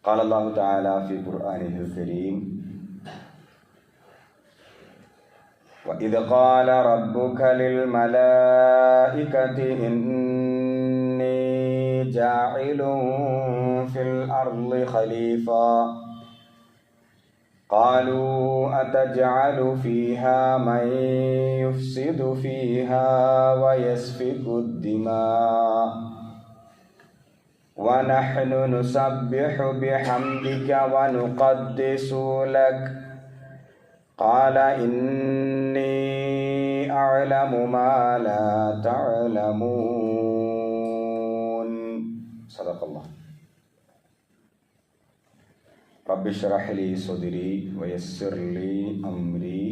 قال الله تعالى في قرآنه الكريم: وإذ قال ربك للملائكة إني جاعل في الأرض خليفة قالوا أتجعل فيها من يفسد فيها ويسفك الدماء ونحن نسبح بحمدك ونقدس لك قال إني أعلم ما لا تعلمون. صدق الله. رب اشرح لي صدري ويسر لي أمري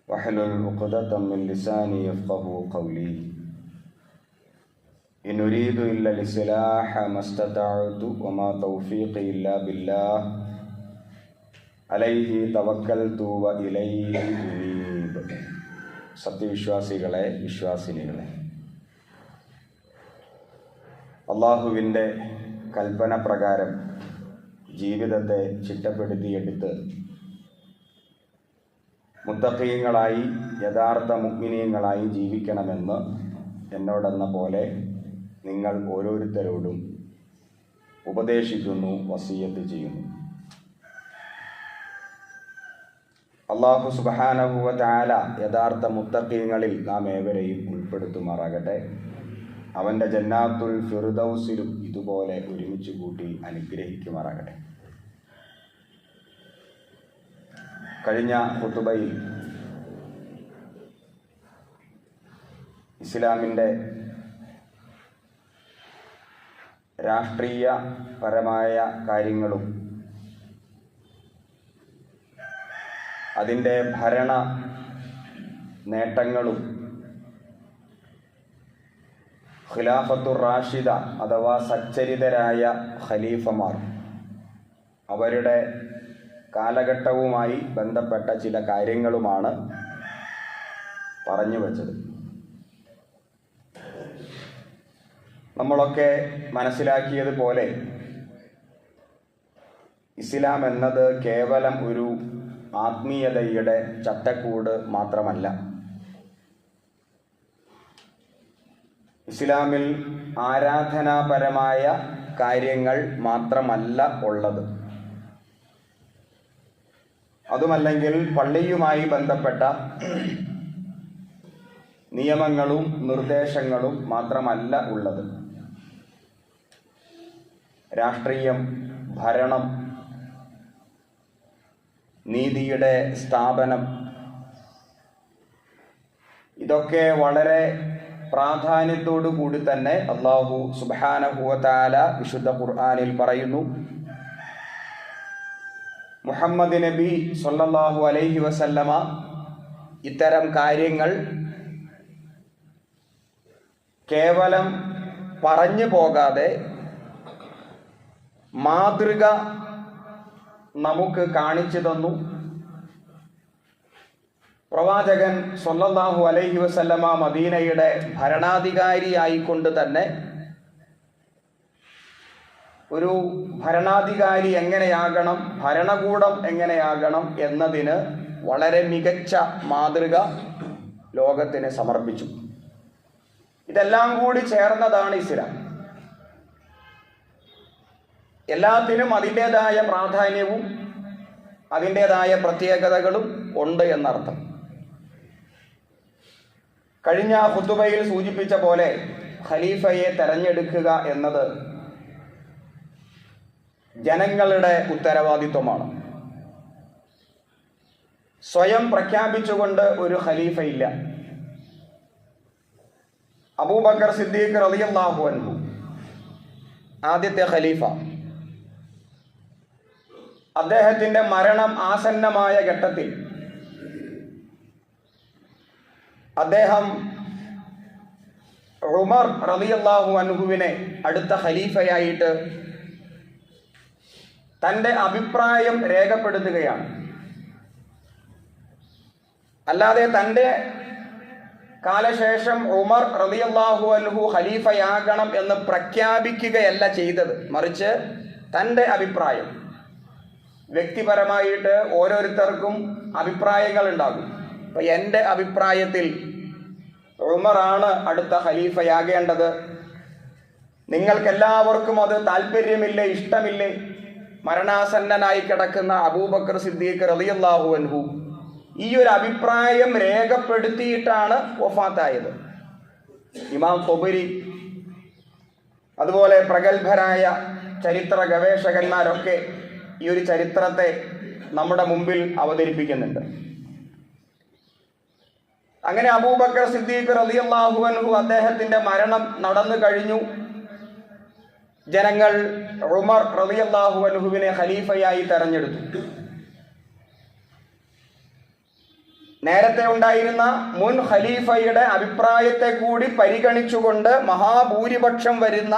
واحلل عقدة من لساني يفقهوا قولي. إن أريد إلا الإصلاح ما استطعت وما توفيقي إلا بالله അലൈഹി തവക്കൽതു വ ഇലൈഹി ഉനീബ്. സത്യവിശ്വാസികളെ, വിശ്വാസിനികളെ, അള്ളാഹുവിൻ്റെ കൽപ്പന പ്രകാരം ജീവിതത്തെ ചിട്ടപ്പെടുത്തിയെടുത്ത് മുത്തഖീങ്ങളായി, യഥാർത്ഥ മുഅ്മിനീങ്ങളായി ജീവിക്കണമെന്ന് എന്നോടെന്ന പോലെ നിങ്ങൾ ഓരോരുത്തരോടും ഉപദേശിക്കുന്നു, വസിയ്യത്ത് ചെയ്യുന്നു. അല്ലാഹു സുബ്ഹാനഹു വ തആല യഥാർത്ഥ മുത്തഖീങ്ങളിൽ നാം ഏവരെയും ഉൾപ്പെടുത്തുമാറാകട്ടെ. അവൻ്റെ ജന്നാത്തുൽ ഫിർദൗസിലും ഇതുപോലെ ഒരുമിച്ച് കൂട്ടി അനുഗ്രഹിക്കുമാറാകട്ടെ. കഴിഞ്ഞ ഖുതുബയിൽ ഇസ്ലാമിൻ്റെ രാഷ്ട്രീയപരമായ കാര്യങ്ങളും അതിൻ്റെ ഭരണ നേട്ടങ്ങളും ഖിലാഫത്തുർ റാഷിദ അഥവാ സച്ചരിതരായ ഖലീഫമാർ അവരുടെ കാലഘട്ടവുമായി ബന്ധപ്പെട്ട ചില കാര്യങ്ങളുമാണ് പറഞ്ഞു വച്ചത്. നമ്മളൊക്കെ മനസ്സിലാക്കിയതുപോലെ ഇസ്ലാം എന്നത് കേവലം ഒരു ആത്മീയതയുടെ ചട്ടക്കൂട് മാത്രമല്ല. ഇസ്ലാമിൽ ആരാധനാപരമായ കാര്യങ്ങൾ മാത്രമല്ല ഉള്ളത്. അതുമല്ലെങ്കിൽ പള്ളിയുമായി ബന്ധപ്പെട്ട നിയമങ്ങളും നിർദ്ദേശങ്ങളും മാത്രമല്ല ഉള്ളത്. രാഷ്ട്രീയം, ഭരണം, നീതിയുടെ സ്ഥാപനം, ഇതൊക്കെ വളരെ പ്രാധാന്യത്തോടു കൂടി തന്നെ അല്ലാഹു സുബ്ഹാനഹു വ തആല വിശുദ്ധ ഖുർആനിൽ പറയുന്നു. മുഹമ്മദ് നബി സ്വല്ലല്ലാഹു അലൈഹി വസല്ലമ ഇത്തരം കാര്യങ്ങൾ കേവലം പറഞ്ഞു പോകാതെ മാതൃക നമുക്ക് കാണിച്ചു തന്നു. പ്രവാചകൻ സ്വല്ലല്ലാഹു അലൈഹി വസല്ലമ മദീനയുടെ ഭരണാധികാരിയായിക്കൊണ്ട് തന്നെ ഒരു ഭരണാധികാരി എങ്ങനെയാകണം, ഭരണകൂടം എങ്ങനെയാകണം എന്നതിന് വളരെ മികച്ച മാതൃക ലോകത്തിന് സമർപ്പിച്ചു. ഇതെല്ലാം കൂടി ചേർന്നതാണ് ഇസ്ലാം. എല്ലാത്തിനും അതിൻ്റെതായ പ്രാധാന്യവും അതിൻ്റെതായ പ്രത്യേകതകളും ഉണ്ട് എന്നർത്ഥം. കഴിഞ്ഞ ഖുതുബയിൽ സൂചിപ്പിച്ച പോലെ ഖലീഫയെ തെരഞ്ഞെടുക്കുക എന്നത് ജനങ്ങളുടെ ഉത്തരവാദിത്വമാണ്. സ്വയം പ്രഖ്യാപിച്ചുകൊണ്ട് ഒരു ഖലീഫയില്ല. അബൂബക്കർ സിദ്ദീഖ് റളിയല്ലാഹു അൻഹു ആദ്യത്തെ ഖലീഫ, അദ്ദേഹത്തിൻ്റെ മരണം ആസന്നമായ ഘട്ടത്തിൽ അദ്ദേഹം ഉമർ റളിയല്ലാഹു അൻഹുവിനെ അടുത്ത ഖലീഫയായിട്ട് തൻ്റെ അഭിപ്രായം രേഖപ്പെടുത്തുകയാണ്. അല്ലാതെ തൻ്റെ കാലശേഷം ഉമർ റളിയല്ലാഹു അൻഹു ഖലീഫയാകണം എന്ന് പ്രഖ്യാപിക്കുകയല്ല ചെയ്തത്. മറിച്ച് തൻ്റെ അഭിപ്രായം. വ്യക്തിപരമായിട്ട് ഓരോരുത്തർക്കും അഭിപ്രായങ്ങൾ ഉണ്ടാകും. അപ്പം എൻ്റെ അഭിപ്രായത്തിൽ ഉമറാണ് അടുത്ത ഖലീഫയാകേണ്ടത്. നിങ്ങൾക്കെല്ലാവർക്കും അത് താല്പര്യമില്ലേ, ഇഷ്ടമില്ലേ? മരണാസന്നനായി കിടക്കുന്ന അബൂബക്കർ സിദ്ദീഖ് റളിയല്ലാഹു അൻഹു ഈ ഒരു അഭിപ്രായം രേഖപ്പെടുത്തിയിട്ടാണ് വഫാത്തായത്. ഇമാം തൊബരി അതുപോലെ പ്രഗത്ഭരായ ചരിത്ര ഗവേഷകന്മാരൊക്കെ ഈ ഒരു ചരിത്രത്തെ നമ്മുടെ മുമ്പിൽ അവതരിപ്പിക്കുന്നുണ്ട്. അങ്ങനെ അബൂബക്കർ സിദ്ദീഖ് റളിയല്ലാഹു അൻഹു അദ്ദേഹത്തിന്റെ മരണം നടന്നു കഴിഞ്ഞു. ജനങ്ങൾ ഉമർ റളിയല്ലാഹു അൻഹുവിനെ ഖലീഫയായി തെരഞ്ഞെടുത്തു. നേരത്തെ ഉണ്ടായിരുന്ന മുൻ ഖലീഫയുടെ അഭിപ്രായത്തെ കൂടി പരിഗണിച്ചുകൊണ്ട് മഹാഭൂരിപക്ഷം വരുന്ന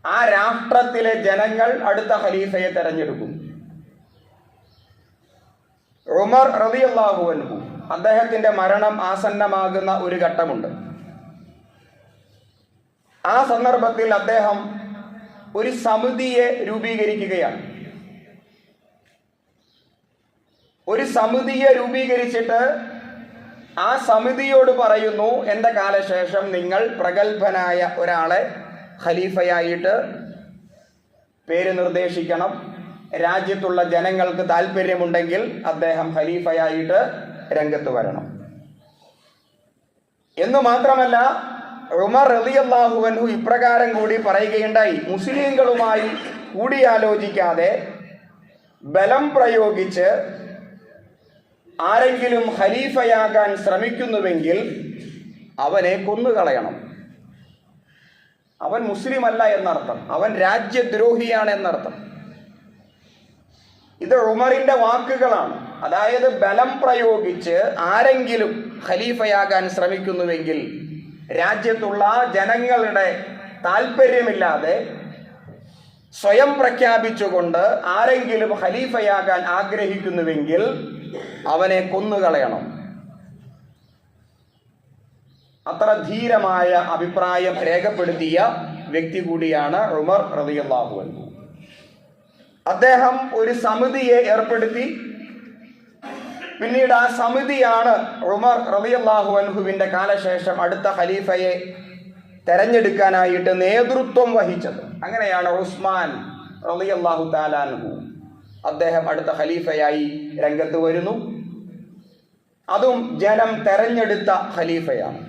ആ രാഷ്ട്രത്തിലെ ജനങ്ങൾ അടുത്ത ഖലീഫയെ തെരഞ്ഞെടുക്കും. ഉമർ റളിയല്ലാഹു അൻഹു അദ്ദേഹത്തിന്റെ മരണം ആസന്നമാകുന്ന ഒരു ഘട്ടമുണ്ട്. ആ സന്ദർഭത്തിൽ അദ്ദേഹം ഒരു സമിതിയെ രൂപീകരിക്കുകയാണ്. ഒരു സമിതിയെ രൂപീകരിച്ചിട്ട് ആ സമിതിയോട് പറയുന്നു, എൻ്റെ കാലശേഷം നിങ്ങൾ പ്രഗത്ഭനായ ഒരാളെ ഖലീഫയായിട്ട് പേര് നിർദ്ദേശിക്കണം. രാജ്യത്തുള്ള ജനങ്ങൾക്ക് താല്പര്യമുണ്ടെങ്കിൽ അദ്ദേഹം ഖലീഫയായിട്ട് രംഗത്ത് വരണം എന്നു മാത്രമല്ല, ഉമർ റളിയല്ലാഹു അൻഹു ഇപ്രകാരം കൂടി പറയുകയുണ്ടായി, മുസ്ലിങ്ങളുമായി കൂടിയാലോചിക്കാതെ ബലം പ്രയോഗിച്ച് ആരെങ്കിലും ഖലീഫയാകാൻ ശ്രമിക്കുന്നുവെങ്കിൽ അവനെ കൊന്നുകളയണം. അവൻ മുസ്ലിം അല്ല എന്നർത്ഥം, അവൻ രാജ്യദ്രോഹിയാണ് എന്നർത്ഥം. ഇത് ഉമറിന്റെ വാക്കുകളാണ്. അതായത് ബലം പ്രയോഗിച്ച് ആരെങ്കിലും ഖലീഫയാകാൻ ശ്രമിക്കുന്നുവെങ്കിൽ രാജ്യത്തുള്ള ജനങ്ങളുടെ താല്പര്യമില്ലാതെ സ്വയം പ്രഖ്യാപിച്ചുകൊണ്ട് ആരെങ്കിലും ഖലീഫയാകാൻ ആഗ്രഹിക്കുന്നുവെങ്കിൽ അവനെ കൊന്നുകളയണം. അത്ര ധീരമായ അഭിപ്രായം രേഖപ്പെടുത്തിയ വ്യക്തി കൂടിയാണ് ഉമർ റളിയല്ലാഹു അൻഹു. അദ്ദേഹം ഒരു സമിതിയെ ഏർപ്പെടുത്തി. പിന്നീട് ആ സമിതിയാണ് ഉമർ റളിയല്ലാഹു അൻഹുവിന്റെ കാലശേഷം അടുത്ത ഖലീഫയെ തെരഞ്ഞെടുക്കാനായിട്ട് നേതൃത്വം വഹിച്ചത്. അങ്ങനെയാണ് ഉസ്മാൻ റളിയല്ലാഹു തആല അൻഹു അദ്ദേഹം അടുത്ത ഖലീഫയായി രംഗത്ത് വരുന്നു. അതും ജനം തെരഞ്ഞെടുത്ത ഖലീഫയാണ്.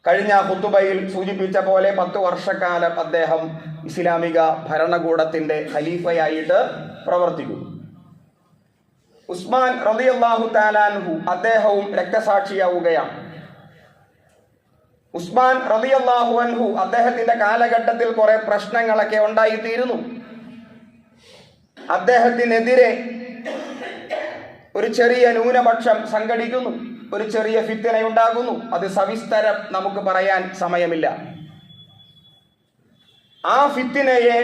കഴിഞ്ഞ ഖുതുബയിൽ സൂചിപ്പിച്ച പോലെ 10 വർഷക്കാലം അദ്ദേഹം ഇസ്ലാമിക ഭരണകൂടത്തിന്റെ ഖലീഫയായിട്ട് പ്രവർത്തിക്കുന്നു. ഉസ്മാൻ റളിയല്ലാഹു തആല അൻഹു അദ്ദേഹവും രക്തസാക്ഷിയാവുകയാണ്. ഉസ്മാൻ റളിയല്ലാഹു അൻഹു അദ്ദേഹത്തിന്റെ കാലഘട്ടത്തിൽ കുറെ പ്രശ്നങ്ങളൊക്കെ ഉണ്ടായിത്തീരുന്നു. അദ്ദേഹത്തിനെതിരെ ഒരു ചെറിയ ന്യൂനപക്ഷം സംഘടിക്കുന്നു, ഒരു ചെറിയ ഫിത്ന ഉണ്ടാകുന്നു. അത് സവിസ്തരം നമുക്ക് പറയാൻ സമയമില്ല. ആ ഫിത്നയെ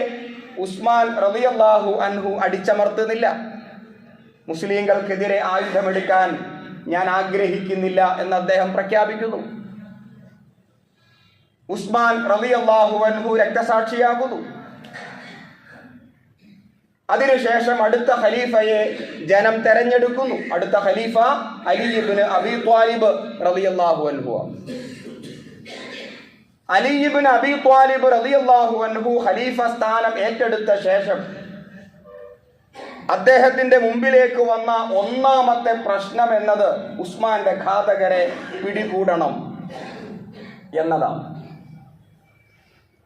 ഉസ്മാൻ റളിയല്ലാഹു അൻഹു അടിച്ചമർത്തുന്നില്ല. മുസ്ലിങ്ങൾക്കെതിരെ ആയുധമെടുക്കാൻ ഞാൻ ആഗ്രഹിക്കുന്നില്ല എന്ന് അദ്ദേഹം പ്രഖ്യാപിക്കുന്നു. ഉസ്മാൻ റളിയല്ലാഹു അൻഹു രക്തസാക്ഷിയാകുന്നു. അതിനുശേഷം അടുത്ത ഖലീഫയെ ജനം തെരഞ്ഞെടുക്കുന്നു. അടുത്ത ഖലീഫ അലി ഇബ്നു അബീ ത്വാലിബ് റളിയല്ലാഹു അൻഹു. അലി ഇബ്നു അബീ ത്വാലിബ് റളിയല്ലാഹു അൻഹു ഖലീഫ സ്ഥാനം ഏറ്റെടുത്ത ശേഷം അദ്ദേഹത്തിന്റെ മുമ്പിലേക്ക് വന്ന ഒന്നാമത്തെ പ്രശ്നം എന്നത് ഉസ്മാന്റെ ഘാതകരെ പിടികൂടണം എന്നതാണ്.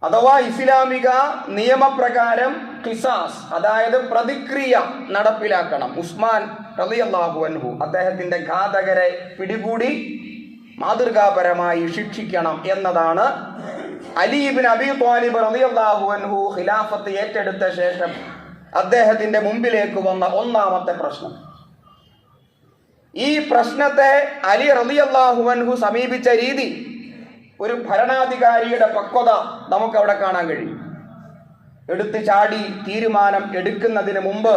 അഥവാ ഇസ്ലാമിക നിയമപ്രകാരം ഖിസാസ്, അതായത് പ്രതിക്രിയ നടപ്പിലാക്കണം. ഉസ്മാൻ റളിയല്ലാഹു അൻഹു അദ്ദേഹത്തിന്റെ ഘാതകരെ പിടികൂടി മാതൃകാപരമായി ശിക്ഷിക്കണം എന്നതാണ് അലി ഇബ്നു അബീ ത്വാലിബ് റളിയല്ലാഹു അൻഹു ഖിലാഫത്ത് ഏറ്റെടുത്ത ശേഷം അദ്ദേഹത്തിന്റെ മുമ്പിലേക്ക് വന്ന ഒന്നാമത്തെ പ്രശ്നം. ഈ പ്രശ്നത്തെ അലി റളിയല്ലാഹു അൻഹു സമീപിച്ച രീതി, ഒരു ഭരണാധികാരിയുടെ പക്വത നമുക്കവിടെ കാണാൻ കഴിയും. എടുത്തു ചാടി തീരുമാനം എടുക്കുന്നതിന് മുമ്പ്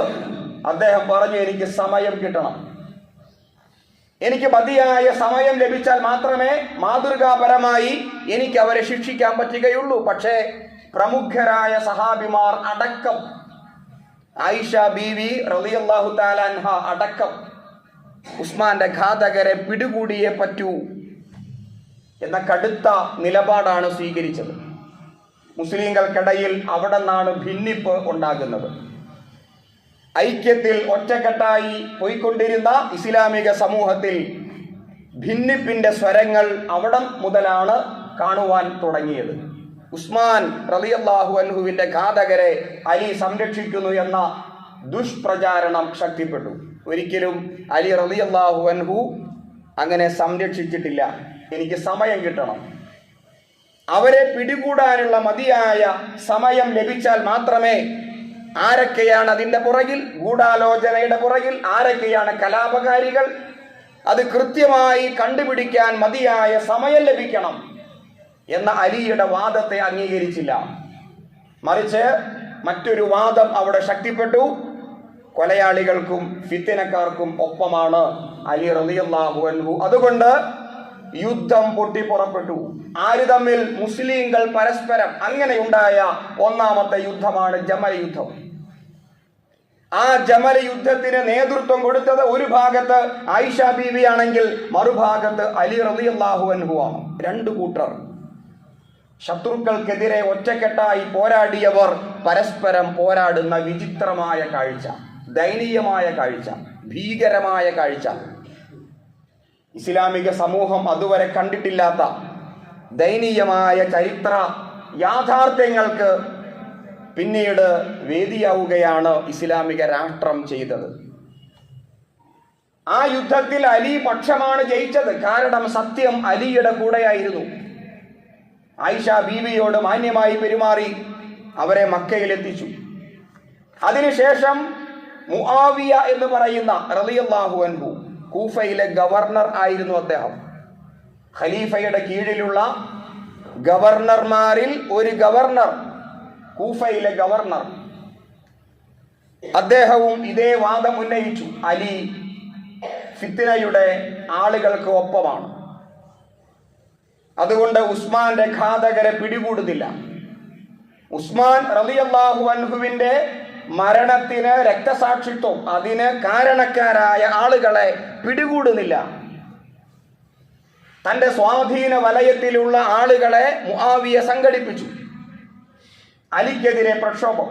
അദ്ദേഹം പറഞ്ഞു, എനിക്ക് സമയം കിട്ടണം, എനിക്ക് മതിയായ സമയം ലഭിച്ചാൽ മാത്രമേ മാതൃകാപരമായി എനിക്ക് അവരെ ശിക്ഷിക്കാൻ പറ്റുകയുള്ളൂ. പക്ഷേ പ്രമുഖരായ സഹാബിമാർ അടക്കം, ആയിഷ ബീവി റളിയല്ലാഹു തആല അൻഹ അടക്കം ഉസ്മാന്റെ ഘാതകരെ പിടികൂടിയേ പറ്റൂ എന്ന കടുത്ത നിലപാടാണ് സ്വീകരിച്ചത്. മുസ്ലിങ്ങൾക്കിടയിൽ അവിടെ നിന്നാണ് ഭിന്നിപ്പ് ഉണ്ടാകുന്നത്. ഐക്യത്തിൽ ഒറ്റക്കെട്ടായി പോയിക്കൊണ്ടിരുന്ന ഇസ്ലാമിക സമൂഹത്തിൽ ഭിന്നിപ്പിന്റെ സ്വരങ്ങൾ അവിടെ മുതലാണ് കാണുവാൻ തുടങ്ങിയത്. ഉസ്മാൻ റളിയല്ലാഹു അൻഹുവിന്റെ ഘാതകരെ അലി സംരക്ഷിക്കുന്നു എന്ന ദുഷ്പ്രചാരണം ശക്തിപ്പെട്ടു. ഒരിക്കലും അലി റളിയല്ലാഹു അൻഹു അങ്ങനെ സംരക്ഷിച്ചിട്ടില്ല. എനിക്ക് സമയം കിട്ടണം, അവരെ പിടികൂടാനുള്ള മതിയായ സമയം ലഭിച്ചാൽ മാത്രമേ, ആരൊക്കെയാണ് അതിൻ്റെ പുറകിൽ, ഗൂഢാലോചനയുടെ പുറകിൽ ആരൊക്കെയാണ് കലാപകാരികൾ, അത് കൃത്യമായി കണ്ടുപിടിക്കാൻ മതിയായ സമയം ലഭിക്കണം എന്ന അലിയുടെ വാദത്തെ അംഗീകരിച്ചില്ല. മറിച്ച് മറ്റൊരു വാദം അവിടെ ശക്തിപ്പെട്ടു. കൊലയാളികൾക്കും ഫിത്നക്കാർക്കും ഒപ്പമാണ് അലി റളിയല്ലാഹു അൻഹു. അതുകൊണ്ട് യുദ്ധം പൊട്ടിപ്പുറപ്പെട്ടു. ആര് തമ്മിൽ? മുസ്ലിങ്ങൾ പരസ്പരം. അങ്ങനെയുണ്ടായ ഒന്നാമത്തെ യുദ്ധമാണ് ജമൽ യുദ്ധം. ആ ജമൽ യുദ്ധത്തിന് നേതൃത്വം കൊടുത്തത് ഒരു ഭാഗത്ത് ആയിഷ ബീവി ആണെങ്കിൽ മറുഭാഗത്ത് അലി റളിയല്ലാഹു അൻഹു ആണ്. രണ്ടു കൂട്ടർ ശത്രുക്കൾക്കെതിരെ ഒറ്റക്കെട്ടായി പോരാടിയവർ പരസ്പരം പോരാടുന്ന വിചിത്രമായ കാഴ്ച, ദയനീയമായ കാഴ്ച, ഭീകരമായ കാഴ്ച. ഇസ്ലാമിക സമൂഹം അതുവരെ കണ്ടിട്ടില്ലാത്ത ദയനീയമായ ചരിത്ര യാഥാർത്ഥ്യങ്ങൾക്ക് പിന്നീട് വേദിയാവുകയാണ് ഇസ്ലാമിക രാഷ്ട്രം ചെയ്തത്. ആ യുദ്ധത്തിൽ അലി പക്ഷമാണ് ജയിച്ചത്. കാരണം സത്യം അലിയുടെ കൂടെയായിരുന്നു. ആയിഷ ബീവിയോട് മാന്യമായി പെരുമാറി അവരെ മക്കയിലെത്തിച്ചു. അതിനുശേഷം മുആവിയ എന്ന് പറയുന്ന റളിയല്ലാഹു അൻഹു, കൂഫയിലെ ഗവർണർ ആയിരുന്നു അദ്ദേഹം. ഖലീഫയുടെ കീഴിലുള്ള ഗവർണർമാരിൽ ഒരു ഗവർണർ, കൂഫയിലെ ഗവർണർ, അദ്ദേഹവും ഇതേ വാദം ഉന്നയിച്ചു. അലി ഫിത്നയുടെ ആളുകൾക്ക് ഒപ്പമാണ്, അതുകൊണ്ട് ഉസ്മാന്റെ ഘാതകരെ പിടികൂടുന്നില്ല. ഉസ്മാൻ റളിയല്ലാഹു അൻഹുവിന്റെ മരണത്തിന് രക്തസാക്ഷിത്വം, അതിന് കാരണക്കാരായ ആളുകളെ പിടികൂടുന്നില്ല. തന്റെ സ്വാധീന വലയത്തിലുള്ള ആളുകളെ മുആവിയ സംഘടിപ്പിച്ചു. അലിക്കെതിരെ പ്രക്ഷോഭം.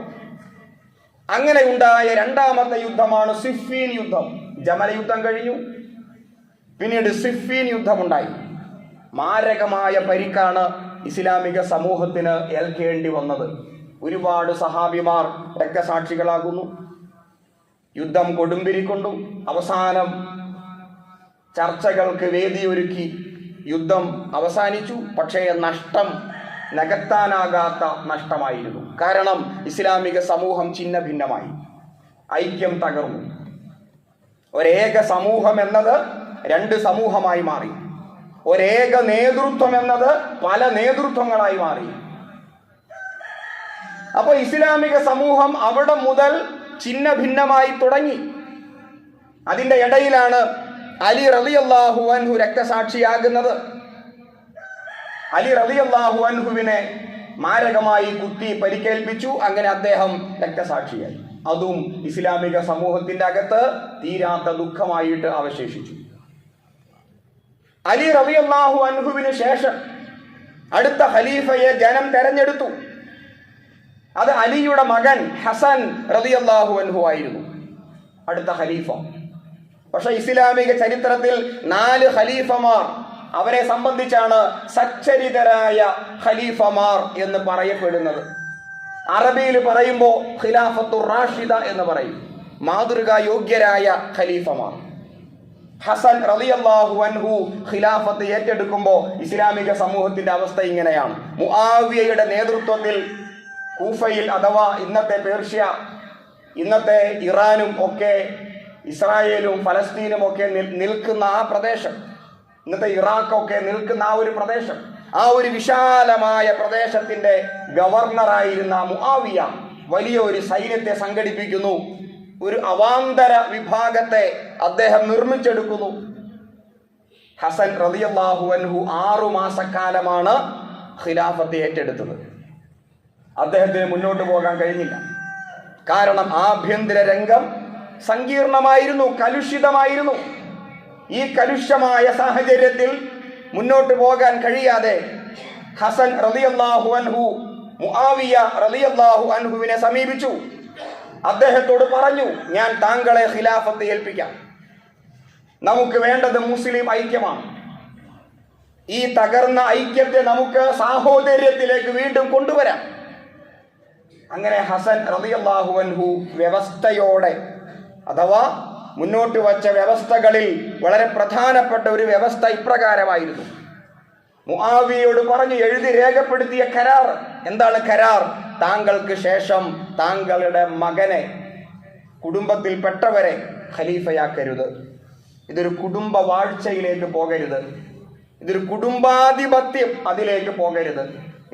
അങ്ങനെ ഉണ്ടായ രണ്ടാമത്തെ യുദ്ധമാണ് സിഫീൻ യുദ്ധം. ജമൽ യുദ്ധം കഴിഞ്ഞു, പിന്നീട് സിഫീൻ യുദ്ധമുണ്ടായി. മാരകമായ പരിക്കാണ് ഇസ്ലാമിക സമൂഹത്തിന് ഏൽക്കേണ്ടി വന്നത്. ഒരുപാട് സഹാബിമാർ രക്തസാക്ഷികളാകുന്നു. യുദ്ധം കൊടുമ്പിരിക്കൊണ്ടു. അവസാനം ചർച്ചകൾക്ക് വേദിയൊരുക്കി യുദ്ധം അവസാനിച്ചു. പക്ഷേ നഷ്ടം നികത്താനാകാത്ത നഷ്ടമായിരുന്നു. കാരണം ഇസ്ലാമിക സമൂഹം ഛിന്ന ഭിന്നമായി, ഐക്യം തകർന്നു. ഒരേക സമൂഹം എന്നത് രണ്ട് സമൂഹമായി മാറി. ഒരേക നേതൃത്വം എന്നത് പല നേതൃത്വങ്ങളായി മാറി. അപ്പോൾ ഇസ്ലാമിക സമൂഹം അവിടെ മുതൽ ഛിന്ന ഭിന്നമായി തുടങ്ങി. അതിൻ്റെ ഇടയിലാണ് അലി റളിയല്ലാഹു അൻഹു രക്തസാക്ഷിയാകുന്നത്. അലി റളിയല്ലാഹു അൻഹുവിനെ മാരകമായി കുത്തി പരിക്കേൽപ്പിച്ചു. അങ്ങനെ അദ്ദേഹം രക്തസാക്ഷിയായി. അതും ഇസ്ലാമിക സമൂഹത്തിന്റെ അകത്ത് തീരാത്ത ദുഃഖമായിട്ട് അവശേഷിച്ചു. അലി റളിയല്ലാഹു അൻഹുവിന് ശേഷം അടുത്ത ഖലീഫയെ ജനം തെരഞ്ഞെടുത്തു. അത് അലിയുടെ മകൻ ഹസൻ റളിയല്ലാഹു അൻഹു ആയിരുന്നു അടുത്ത ഖലീഫ. പക്ഷെ ഇസ്ലാമിക ചരിത്രത്തിൽ 4 ഖലീഫമാർ, അവരെ സംബന്ധിച്ചാണ് സച്ചരിതരായ ഖലീഫമാർ എന്ന് പറയപ്പെടുന്നത്. അറബിയിൽ പറയുമ്പോൾ ഖിലാഫത്തുർ റാഷിദ എന്ന് പറയും, മാതൃകാ യോഗ്യരായ ഖലീഫമാർ. ഹസൻ റളിയല്ലാഹു അൻഹു ഖിലാഫത്ത് ഏറ്റെടുക്കുമ്പോൾ ഇസ്ലാമിക സമൂഹത്തിന്റെ അവസ്ഥ ഇങ്ങനെയാണ്. മുആവിയയുടെ നേതൃത്വത്തിൽ കൂഫയിൽ, അഥവാ ഇന്നത്തെ പേർഷ്യ, ഇന്നത്തെ ഇറാനും ഒക്കെ ഇസ്രായേലും ഫലസ്തീനും ഒക്കെ നിൽക്കുന്ന ആ പ്രദേശം, ഇന്നത്തെ ഇറാഖൊക്കെ നിൽക്കുന്ന ആ ഒരു പ്രദേശം, ആ ഒരു വിശാലമായ പ്രദേശത്തിന്റെ ഗവർണറായിരുന്ന മുആവിയ വലിയ ഒരു സൈന്യത്തെ സംഘടിപ്പിക്കുന്നു. ഒരു അവാന്തര വിഭാഗത്തെ അദ്ദേഹം നിർമ്മിച്ചെടുക്കുന്നു. ഹസൻ റളിയല്ലാഹു അൻഹു 6 മാസക്കാലമാണ് ഖിലാഫത്ത് ഏറ്റെടുത്തത്. അദ്ദേഹത്തിന് മുന്നോട്ട് പോകാൻ കഴിഞ്ഞില്ല. കാരണം ആഭ്യന്തര രംഗം സങ്കീർണമായിരുന്നു, കലുഷിതമായിരുന്നു. ഈ കലുഷമായ സാഹചര്യത്തിൽ മുന്നോട്ട് പോകാൻ കഴിയാതെ ഹസൻ റളിയല്ലാഹു അൻഹു മുആവിയ റളിയല്ലാഹു അൻഹുവിനെ സമീപിച്ചു. അദ്ദേഹത്തോട് പറഞ്ഞു, ഞാൻ താങ്കളെ ഖിലാഫത്ത് ഏൽപ്പിക്കാം. നമുക്ക് വേണ്ടത് മുസ്ലിം ഐക്യമാണ്. ഈ തകർന്ന ഐക്യത്തെ നമുക്ക് സാഹോദര്യത്തിലേക്ക് വീണ്ടും കൊണ്ടുവരാം. അങ്ങനെ ഹസൻ റളിയല്ലാഹു അൻഹു വ്യവസ്ഥയോടെ, അഥവാ മുന്നോട്ട് വച്ച വ്യവസ്ഥകളിൽ വളരെ പ്രധാനപ്പെട്ട ഒരു വ്യവസ്ഥ ഇപ്രകാരമായിരുന്നു. മുആവിയയോട് പറഞ്ഞു, എഴുതി രേഖപ്പെടുത്തിയ കരാർ. എന്താണ് കരാർ? താങ്കൾക്ക് ശേഷം താങ്കളുടെ മകനെ, കുടുംബത്തിൽപ്പെട്ടവരെ ഖലീഫയാക്കരുത്. ഇതൊരു കുടുംബ വാഴ്ചയിലേക്ക് പോകരുത്. ഇതൊരു കുടുംബാധിപത്യം അതിലേക്ക് പോകരുത്.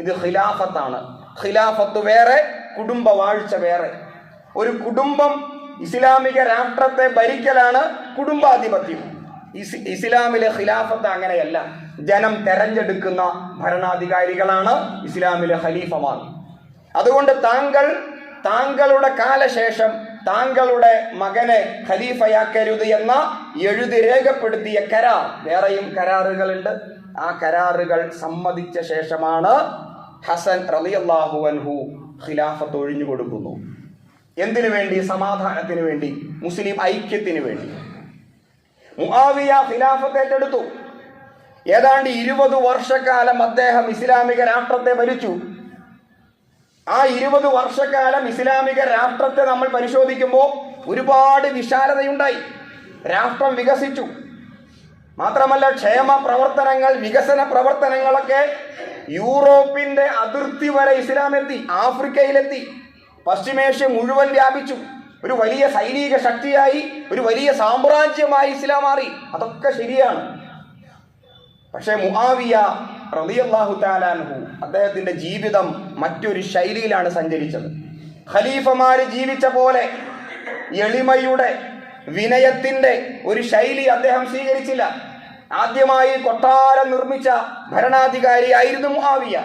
ഇത് ഖിലാഫത്താണ്. ഖിലാഫത്ത് വേറെ, കുടുംബ വാഴ്ച വേറെ. ഒരു കുടുംബം ഇസ്ലാമിക രാഷ്ട്രത്തെ ഭരിക്കലാണ് കുടുംബാധിപത്യം. ഇസ്ലാമിലെ ഖിലാഫത്ത് അങ്ങനെയല്ല. ജനം തെരഞ്ഞെടുക്കുന്ന ഭരണാധികാരികളാണ് ഇസ്ലാമിലെ ഖലീഫമാർ. അതുകൊണ്ട് താങ്കളുടെ കാലശേഷം താങ്കളുടെ മകനെ ഖലീഫയാക്കരുത് എന്ന എഴുതി രേഖപ്പെടുത്തിയ കരാർ. വേറെയും കരാറുകളുണ്ട്. ആ കരാറുകൾ സമ്മതിച്ച ശേഷമാണ് ഹസൻ റളിയല്ലാഹു അൻഹു ഖിലാഫത്ത് ഒഴിഞ്ഞു കൊടുക്കുന്നു. എന്തിനു വേണ്ടി? സമാധാനത്തിന് വേണ്ടി, മുസ്ലിം ഐക്യത്തിന് വേണ്ടി. മുആവിയ ഖിലാഫത്ത് ഏറ്റെടുത്തു. ഏതാണ്ട് 20 വർഷക്കാലം അദ്ദേഹം ഇസ്ലാമിക രാഷ്ട്രത്തെ ഭരിച്ചു. ആ 20 വർഷക്കാലം ഇസ്ലാമിക രാഷ്ട്രത്തെ നമ്മൾ പരിശോധിക്കുമ്പോൾ ഒരുപാട് വിശാലതയുണ്ടായി. രാഷ്ട്രം വികസിച്ചു. മാത്രമല്ല, ക്ഷേമ പ്രവർത്തനങ്ങൾ, വികസന പ്രവർത്തനങ്ങളൊക്കെ യൂറോപ്പിന്റെ അതിർത്തി വരെ ഇസ്ലാം എത്തി, ആഫ്രിക്കയിലെത്തി, പശ്ചിമേഷ്യ മുഴുവൻ വ്യാപിച്ചു. ഒരു വലിയ സൈനിക ശക്തിയായി, ഒരു വലിയ സാമ്രാജ്യമായി ഇസ്ലാം മാറി. അതൊക്കെ ശരിയാണ്. പക്ഷേ മുആവിയ റളിയല്ലാഹു തആല അൻഹു അദ്ദേഹത്തിന്റെ ജീവിതം മറ്റൊരു ശൈലിയിലാണ് സഞ്ചരിച്ചത്. ഖലീഫമാര് ജീവിച്ച പോലെ എളിമയുടെ, വിനയത്തിന്റെ ഒരു ശൈലി അദ്ദേഹം സ്വീകരിച്ചില്ല. ആദ്യമായി കൊട്ടാരം നിർമ്മിച്ച ഭരണാധികാരിയായിരുന്നു മുആവിയ.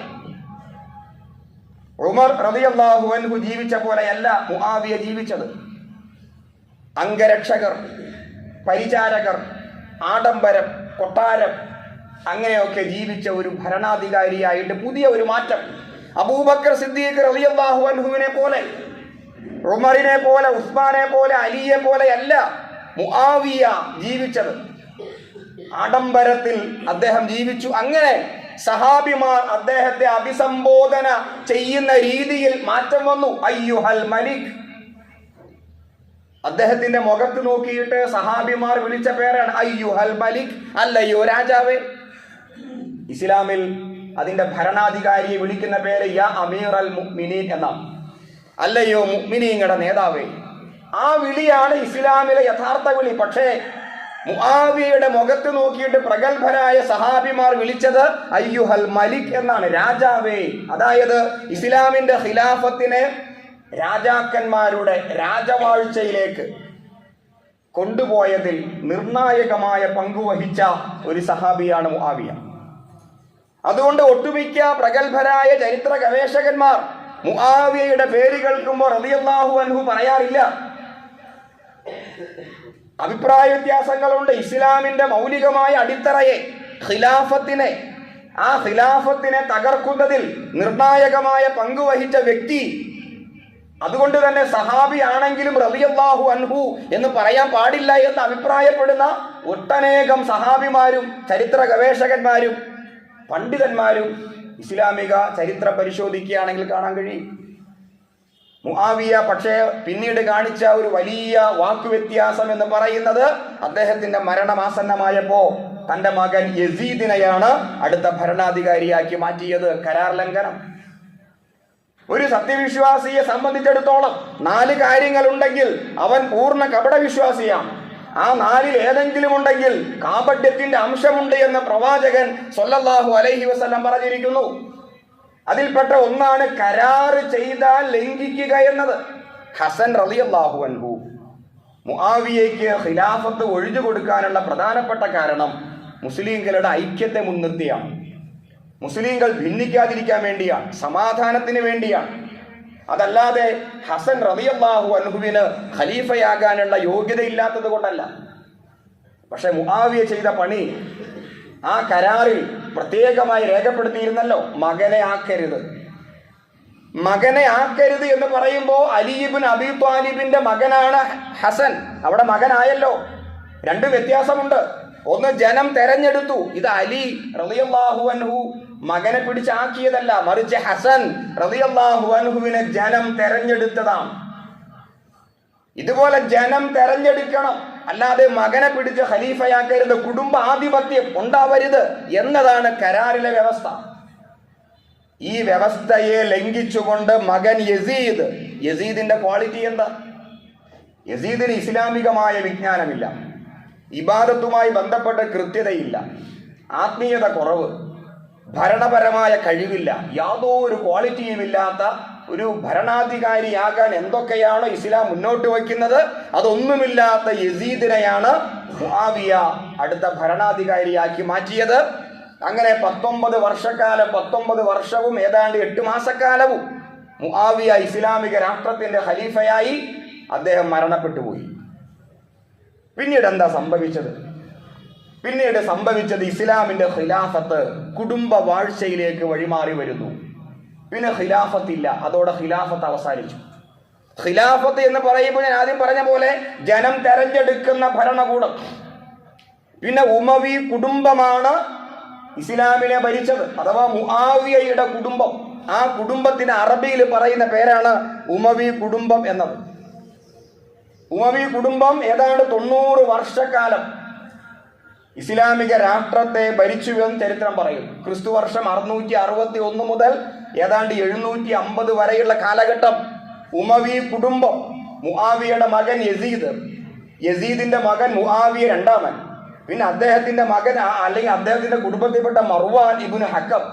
ഉമർ റളിയല്ലാഹു അൻഹു ജീവിച്ച പോലെയല്ല മുആവിയ ജീവിച്ചത്. അംഗരക്ഷകർ, പരിചാരകർ, ആഡംബരം, കൊട്ടാരം, അങ്ങനെയൊക്കെ ജീവിച്ച ഒരു ഭരണാധികാരിയായിട്ട് പുതിയ ഒരു മാറ്റം. അബൂബക്കർ സിദ്ദീഖ് റളിയല്ലാഹു അൻഹുവിനെ പോലെ, ഉമറിനെ പോലെ, ഉസ്മാനെ പോലെ, അലിയെ പോലെയല്ല മുആവിയ ജീവിച്ചത്. ആഡംബരത്തിൽ അദ്ദേഹം ജീവിച്ചു. അങ്ങനെ സഹാബിമാർ അദ്ദേഹത്തെ അഭിസംബോധന ചെയ്യുന്ന രീതിയിൽ മാറ്റം വന്നു. അയ്യുഹൽ മലിക്. അദ്ദേഹത്തിന്റെ മുഖത്ത് നോക്കിയിട്ട് സഹാബിമാർ വിളിച്ച പേരാണ് അയ്യുഹൽ മലിക്, അല്ലയോ രാജാവേ. ഇസ്ലാമിൽ അതിന്റെ ഭരണാധികാരിയെ വിളിക്കുന്ന പേര് യാ അമീറൽ മുഅ്മിനീൻ എന്നാണ്. അല്ലയോ മുഅ്മിനീങ്ങളുടെ നേതാവേ. ആ വിളിയാണ് ഇസ്ലാമിലെ യഥാർത്ഥ വിളി. പക്ഷേ മുആവിയയുടെ മുഖത്ത് നോക്കിയിട്ട് പ്രഗത്ഭരായ സഹാബിമാർ വിളിച്ചത് അയ്യുഹൽ മലിക് എന്നാണ്, രാജാവേ. അതായത് ഇസ്ലാമിന്റെ ഖിലാഫത്തിനെ രാജാക്കന്മാരുടെ രാജവാഴ്ചയിലേക്ക് കൊണ്ടുപോയതിൽ നിർണായകമായ പങ്കുവഹിച്ച ഒരു സഹാബിയാണ് മുആവിയ. അതുകൊണ്ട് ഒട്ടുമിക്ക പ്രഗത്ഭരായ ചരിത്ര ഗവേഷകന്മാർ മുആവിയയുടെ പേര് കേൾക്കുമ്പോൾ റളിയല്ലാഹു അൻഹു പറയാറില്ല. അഭിപ്രായ വ്യത്യാസങ്ങളുണ്ട്. ഇസ്ലാമിന്റെ മൗലികമായ അടിത്തറയെ, ഖിലാഫത്തിനെ, ആ ഖിലാഫത്തിനെ തകർക്കുന്നതിൽ നിർണായകമായ പങ്കുവഹിച്ച വ്യക്തി, അതുകൊണ്ട് തന്നെ സഹാബി ആണെങ്കിലും റളിയല്ലാഹു അൻഹു എന്ന് പറയാൻ പാടില്ല എന്ന് അഭിപ്രായപ്പെടുന്ന ഒട്ടനേകം സഹാബിമാരും ചരിത്ര ഗവേഷകന്മാരും പണ്ഡിതന്മാരും ഇസ്ലാമിക ചരിത്രം പരിശോധിക്കുകയാണെങ്കിൽ കാണാൻ കഴിയും. മുആവിയ പക്ഷേ പിന്നീട് കാണിച്ച ഒരു വലിയ വാക്കുവ്യത്യാസം എന്ന് പറയുന്നത് അദ്ദേഹത്തിന്റെ മരണമാസന്നമായപ്പോ തന്റെ മകൻ യസീദിനെയാണ് അടുത്ത ഭരണാധികാരിയാക്കി മാറ്റിയത്. കരാർ ലംഘനം. ഒരു സത്യവിശ്വാസിയെ സംബന്ധിച്ചിടത്തോളം 4 കാര്യങ്ങളുണ്ടെങ്കിൽ അവൻ പൂർണ്ണ കപടവിശ്വാസിയാണ്. ആ 4-ൽ ഏതെങ്കിലും ഉണ്ടെങ്കിൽ കാപട്യത്തിന്റെ അംശമുണ്ട് എന്ന് പ്രവാചകൻ സ്വല്ലല്ലാഹു അലൈഹി വസല്ലം പറഞ്ഞിരിക്കുന്നു. അതിൽപ്പെട്ട ഒന്നാണ് കരാറ് ചെയ്താൽ ലംഘിക്കുക എന്നത്. ഹസൻ റളിയല്ലാഹു അൻഹു മുആവിയയ്ക്ക് ഖിലാഫത്ത് ഒഴിഞ്ഞു കൊടുക്കാനുള്ള പ്രധാനപ്പെട്ട കാരണം മുസ്ലിങ്ങളുടെ ഐക്യത്തെ മുൻനിർത്തിയാണ്. മുസ്ലിങ്ങൾ ഭിന്നിക്കാതിരിക്കാൻ വേണ്ടിയാണ്, സമാധാനത്തിന് വേണ്ടിയാണ്. അതല്ലാതെ ഹസൻ റളിയല്ലാഹു അൻഹുവിന് ഖലീഫയാകാനുള്ള യോഗ്യതയില്ലാത്തത് കൊണ്ടല്ല. പക്ഷെ മുആവിയ ചെയ്ത പണി ആ കരാറിൽ പ്രത്യേകമായി രേഖപ്പെടുത്തിയിരുന്നല്ലോ, മകനെ ആക്കരുത്. മകനെ ആക്കരുത് എന്ന് പറയുമ്പോൾ അലി ഇബ്നു അബീ ത്വാലിബിന്റെ മകനാണ് ഹസൻ. അവിടെ മകനായല്ലോ. രണ്ട് വ്യത്യാസമുണ്ട്. ഒന്ന്, ജനം തെരഞ്ഞെടുത്തു. ഇത് അലി റളിയല്ലാഹു അൻഹു മകനെ പിടിച്ചാക്കിയതല്ല, മറിച്ച് ഹസൻ റളിയല്ലാഹു അൻഹുവിനെ ജനം തെരഞ്ഞെടുത്തതാണ്. ഇതുപോലെ ജനം തെരഞ്ഞെടുക്കണം, അല്ലാതെ മകനെ പിടിച്ച് ഖലീഫയാക്കരുത്, കുടുംബ ആധിപത്യം ഉണ്ടാവരുത് എന്നതാണ് കരാറിലെ വ്യവസ്ഥ. ഈ വ്യവസ്ഥയെ ലംഘിച്ചുകൊണ്ട് മകൻ യസീദിന്റെ ക്വാളിറ്റി എന്താ? യസീദിന് ഇസ്ലാമികമായ വിജ്ഞാനമില്ല, ഇബാദത്തുമായി ബന്ധപ്പെട്ട കൃത്യതയില്ല, ആത്മീയത കുറവ്, ഭരണപരമായ കഴിവില്ല, യാതൊരു ക്വാളിറ്റിയും ഇല്ലാത്ത ഒരു ഭരണാധികാരിയാകാൻ എന്തൊക്കെയാണോ ഇസ്ലാം മുന്നോട്ട് വയ്ക്കുന്നത് അതൊന്നുമില്ലാത്ത യസീദിനെയാണ് മുആവിയ അടുത്ത ഭരണാധികാരിയാക്കി മാറ്റിയത്. അങ്ങനെ 19 വർഷക്കാലം, 19 വർഷവും ഏതാണ്ട് 8 മാസക്കാലവും മുആവിയ ഇസ്ലാമിക രാഷ്ട്രത്തിന്റെ ഖലീഫയായി അദ്ദേഹം മരണപ്പെട്ടു പോയി. പിന്നീട് എന്താ സംഭവിച്ചത്? പിന്നീട് സംഭവിച്ചത് ഇസ്ലാമിന്റെ ഖിലാഫത്ത് കുടുംബ വാഴ്ചയിലേക്ക് വഴിമാറി വരുന്നു. പിന്നെ ഖിലാഫത്തില്ല, അതോടെ ഖിലാഫത്ത് അവസാനിച്ചു. ഖിലാഫത്ത് എന്ന് പറയുമ്പോൾ ഞാൻ ആദ്യം പറഞ്ഞ പോലെ ജനം തെരഞ്ഞെടുക്കുന്ന ഭരണകൂടം. പിന്നെ ഉമവി കുടുംബമാണ് ഇസ്ലാമിനെ ഭരിച്ചത്, അഥവാ മുആവിയയുടെ കുടുംബം. ആ കുടുംബത്തിന് അറബിയിൽ പറയുന്ന പേരാണ് ഉമവി കുടുംബം എന്നത്. ഉമവി കുടുംബം ഏതാണ്ട് 90 വർഷക്കാലം ഇസ്ലാമിക രാഷ്ട്രത്തെ ഭരിച്ചു എന്ന് ചരിത്രം പറയും. ക്രിസ്തു വർഷം 661 മുതൽ ഏതാണ്ട് 750 വരെയുള്ള കാലഘട്ടം ഉമവി കുടുംബം. മുആവിയയുടെ മകൻ യസീദിന്റെ മകൻ മുആവിയ രണ്ടാമൻ, പിന്നെ അദ്ദേഹത്തിന്റെ മകൻ അല്ലെങ്കിൽ അദ്ദേഹത്തിന്റെ കുടുംബത്തിൽപ്പെട്ട മർവാൻ ഇബ്നു ഹക്കം,